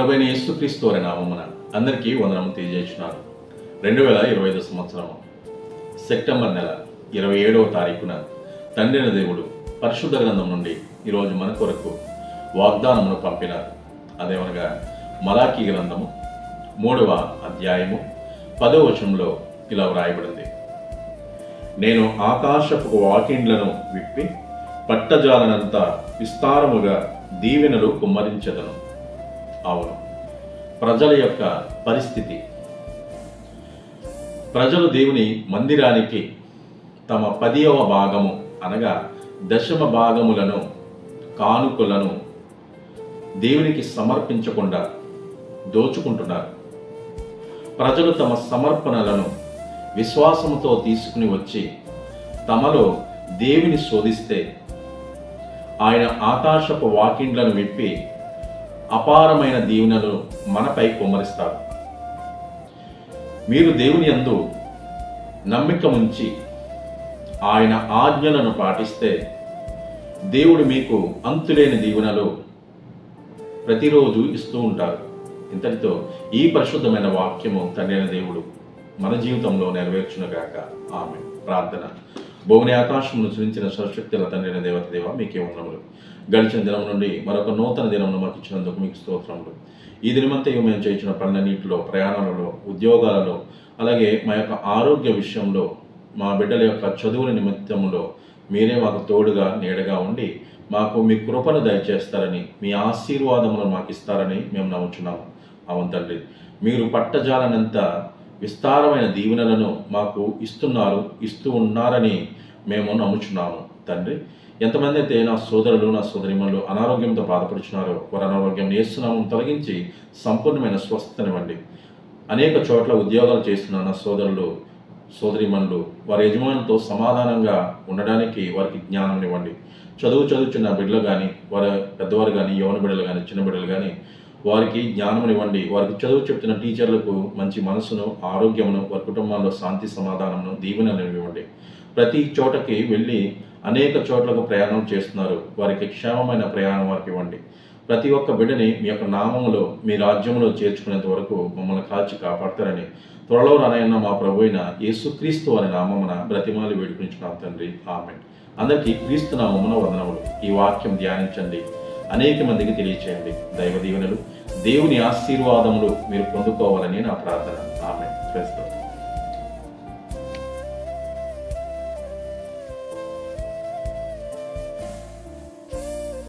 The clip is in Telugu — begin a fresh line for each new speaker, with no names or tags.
ప్రభువైన యేసుక్రీస్తు వారి నామమున అందరికీ వందనము తెలియజేస్తున్నారు. 2025 సంవత్సరం సెప్టెంబర్ నెల 27వ తారీఖున తండ్రి దేవుడు పరిశుద్ధ గ్రంథం నుండి ఈరోజు మన కొరకు వాగ్దానమును పంపినారు. అదేమనగా మలాకీ గ్రంథము 3వ అధ్యాయము 10వ వచనంలో ఇలా వ్రాయబడింది. నేను ఆకాశపు వాకిండ్లను విప్పి పట్టజాలనంత విస్తారముగా దీవెనలు కుమ్మరించెదను. అవును, ప్రజల యొక్క పరిస్థితి, ప్రజలు దేవుని మందిరానికి తమ 10వ భాగము అనగా దశమ భాగములను కానుకలను దేవునికి సమర్పించకుండా దోచుకుంటున్నారు. ప్రజలు తమ సమర్పణలను విశ్వాసముతో తీసుకుని వచ్చి తమలో దేవుని శోధిస్తే ఆయన ఆకాశపు వాకిండ్లను విప్పి అపారమైన దీవెనలు మనపై కుమ్మరిస్తారు. మీరు దేవుని యందు నమ్మిక ఉంచి ఆయన ఆజ్ఞలను పాటిస్తే దేవుడు మీకు అంతులేని దీవెనలు ప్రతిరోజు ఇస్తూ ఉంటారు. ఇంతటితో ఈ పరిశుద్ధమైన వాక్యము తండ్రైన దేవుడు మన జీవితంలో నెరవేర్చునుగాక. ఆమె ప్రార్థన. భూమిని ఆకాశమును సృజించిన సర్వశక్తుల తండ్రైన దేవ మీకే వందనములు. గడిచిన దినం నుండి మరొక నూతన దినమును మాకు ఇచ్చినందుకు మీకు స్తోత్రములు. ఈ దినమంతయు మేము చేసిన పనులన్నింటిలో, ప్రయాణాలలో, ఉద్యోగాలలో, అలాగే మా యొక్క ఆరోగ్య విషయంలో, మా బిడ్డల యొక్క చదువుల నిమిత్తములో మీరే మాకు తోడుగా నీడగా ఉండి మాకు మీ కృపను దయచేస్తారని, మీ ఆశీర్వాదములను మాకు ఇస్తారని మేము నమ్ముచున్నాము. అవును తండ్రి, మీరు పట్టజాలనంత విస్తారమైన దీవెనలను మాకు ఇస్తూ ఉన్నారని మేము నమ్ముచున్నాము. తండ్రి, ఎంతమంది అయితే నా సోదరులు నా సోదరిమణులు అనారోగ్యంతో బాధపడుచున్నారో వారి అనారోగ్యం యేసునామం తొలగించి సంపూర్ణమైన స్వస్థతనివ్వండి. అనేక చోట్ల ఉద్యోగాలు చేస్తున్న నా సోదరులు సోదరిమణులు వారి యజమానులతో సమాధానంగా ఉండడానికి వారికి జ్ఞానం ఇవ్వండి. చదువుచున్న బిడ్డలు కానీ, వారి పెద్దవారు కానీ, యవన బిడ్డలు కానీ, చిన్న బిడ్డలు కానీ వారికి జ్ఞానం ఇవ్వండి. వారికి చదువు చెప్తున్న టీచర్లకు మంచి మనసును, ఆరోగ్యమును, వారి కుటుంబాల్లో శాంతి సమాధానమును, దీవెనలు ఇవ్వండి. ప్రతి చోటకి వెళ్ళి అనేక చోట్లకు ప్రయాణం చేస్తున్నారు, వారికి క్షేమమైన ప్రయాణం వారికి ఇవ్వండి. ప్రతి ఒక్క బిడ్డని మీ యొక్క నామములో, మీ రాజ్యంలో చేర్చుకునేంత వరకు మమ్మల్ని కాల్చి కాపాడతారని త్వరలో రానయ్యన్న మా ప్రభు అయిన యేసుక్రీస్తు అనే నామమున బ్రతిమాలి వేడుకుంటున్నాం తండ్రి. ఆమెన్. అందరికీ క్రీస్తు నామమున వందనములు. ఈ వాక్యం ధ్యానించండి, అనేక మందికి తెలియచేయండి. దైవ దీవెనలు, దేవుని ఆశీర్వాదములు మీరు పొందుకోవాలని నా ప్రార్థన. ఆమెన్. క్రీస్తు.